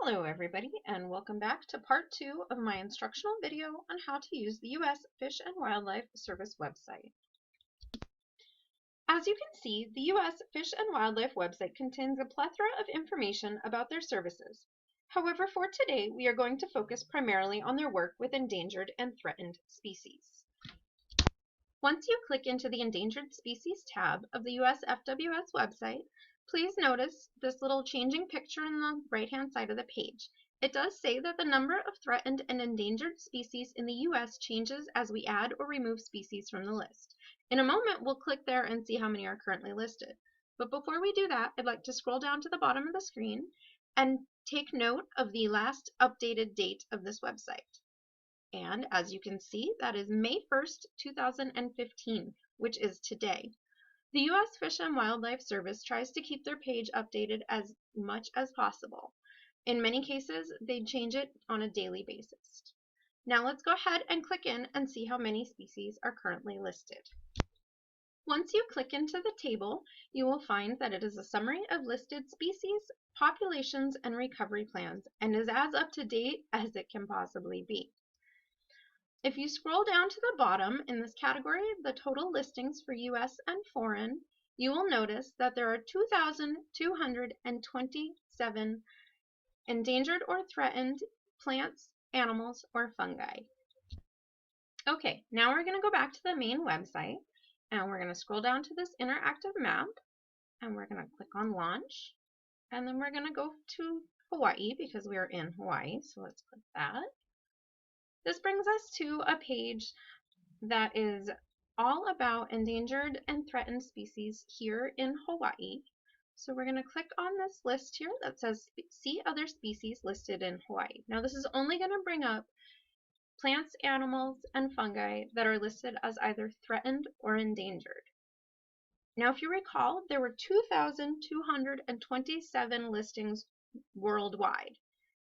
Hello everybody, and welcome back to part 2 of my instructional video on how to use the US Fish and Wildlife Service website. As you can see, the US Fish and Wildlife website contains a plethora of information about their services. However, for today, we are going to focus primarily on their work with endangered and threatened species. Once you click into the Endangered Species tab of the US FWS website, please notice this little changing picture on the right-hand side of the page. It does say that the number of threatened and endangered species in the US changes as we add or remove species from the list. In a moment, we'll click there and see how many are currently listed. But before we do that, I'd like to scroll down to the bottom of the screen and take note of the last updated date of this website. And as you can see, that is May 1st, 2015, which is today. The U.S. Fish and Wildlife Service tries to keep their page updated as much as possible. In many cases, they change it on a daily basis. Now let's go ahead and click in and see how many species are currently listed. Once you click into the table, you will find that it is a summary of listed species, populations, and recovery plans, and is as up to date as it can possibly be. If you scroll down to the bottom in this category, the total listings for US and foreign, you will notice that there are 2,227 endangered or threatened plants, animals, or fungi. Okay, now we're going to go back to the main website, and we're going to scroll down to this interactive map, and we're going to click on Launch, and then we're going to go to Hawaii because we are in Hawaii, so let's click that. This brings us to a page that is all about endangered and threatened species here in Hawaii. So we're going to click on this list here that says See Other Species Listed in Hawaii. Now this is only going to bring up plants, animals, and fungi that are listed as either threatened or endangered. Now if you recall, there were 2,227 listings worldwide.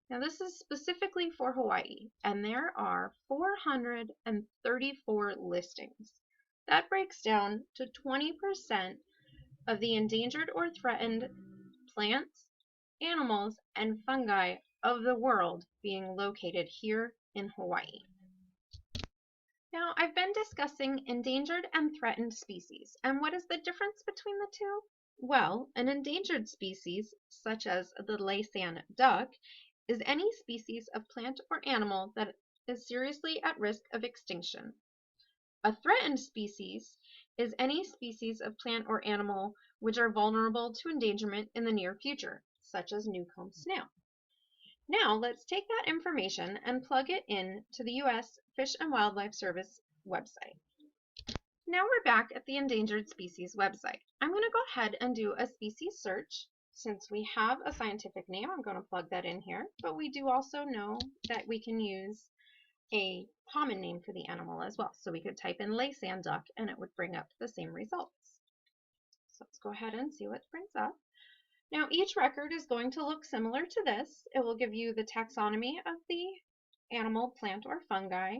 Now this is specifically for Hawaii, and there are 434 listings. That breaks down to 20% of the endangered or threatened plants, animals, and fungi of the world being located here in Hawaii. Now I've been discussing endangered and threatened species, and what is the difference between the two? Well, an endangered species, such as the Laysan duck, is any species of plant or animal that is seriously at risk of extinction. A threatened species is any species of plant or animal which are vulnerable to endangerment in the near future, such as Newcomb snail. Now let's take that information and plug it in to the U.S. Fish and Wildlife Service website. Now we're back at the Endangered Species website. I'm going to go ahead and do a species search. Since we have a scientific name, I'm going to plug that in here, but we do also know that we can use a common name for the animal as well. So we could type in Laysan duck and it would bring up the same results. So let's go ahead and see what it brings up. Now each record is going to look similar to this. It will give you the taxonomy of the animal, plant, or fungi.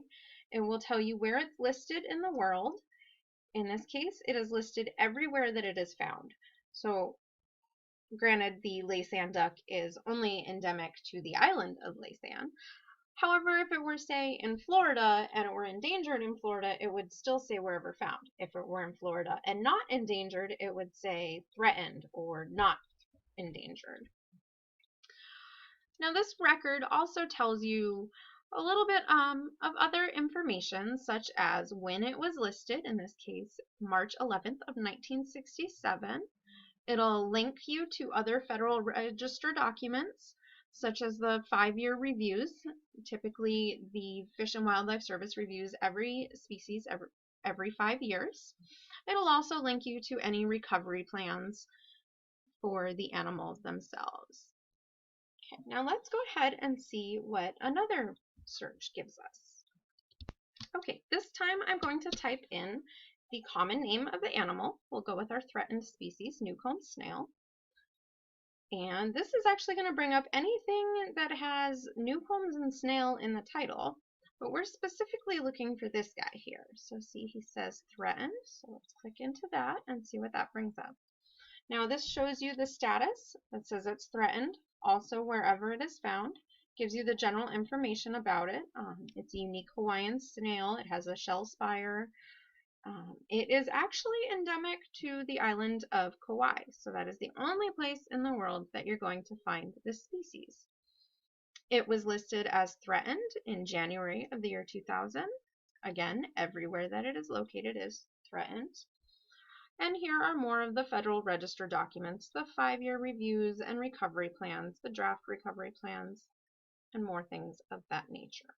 It will tell you where it's listed in the world. In this case, it is listed everywhere that it is found. So granted, the Laysan duck is only endemic to the island of Laysan. However, if it were, say, in Florida and it were endangered in Florida, it would still say wherever found. If it were in Florida and not endangered, it would say threatened or not endangered. Now, this record also tells you a little bit of other information, such as when it was listed, in this case, March 11th of 1967. It'll link you to other Federal Register documents, such as the 5-year reviews. Typically, the Fish and Wildlife Service reviews every species every 5 years. It'll also link you to any recovery plans for the animals themselves. Okay, now let's go ahead and see what another search gives us. Okay, this time I'm going to type in the common name of the animal. We'll go with our threatened species, Newcomb snail. And this is actually going to bring up anything that has Newcombs and snail in the title, but we're specifically looking for this guy here. So see, he says threatened, so let's click into that and see what that brings up. Now this shows you the status. It says it's threatened Also, wherever it is found, gives you the general information about it. It's a unique Hawaiian snail. It has a shell spire. It is actually endemic to the island of Kauai, so that is the only place in the world that you're going to find this species. It was listed as threatened in January of the year 2000. Again, everywhere that it is located is threatened. And here are more of the Federal Register documents, the 5-year reviews and recovery plans, the draft recovery plans, and more things of that nature.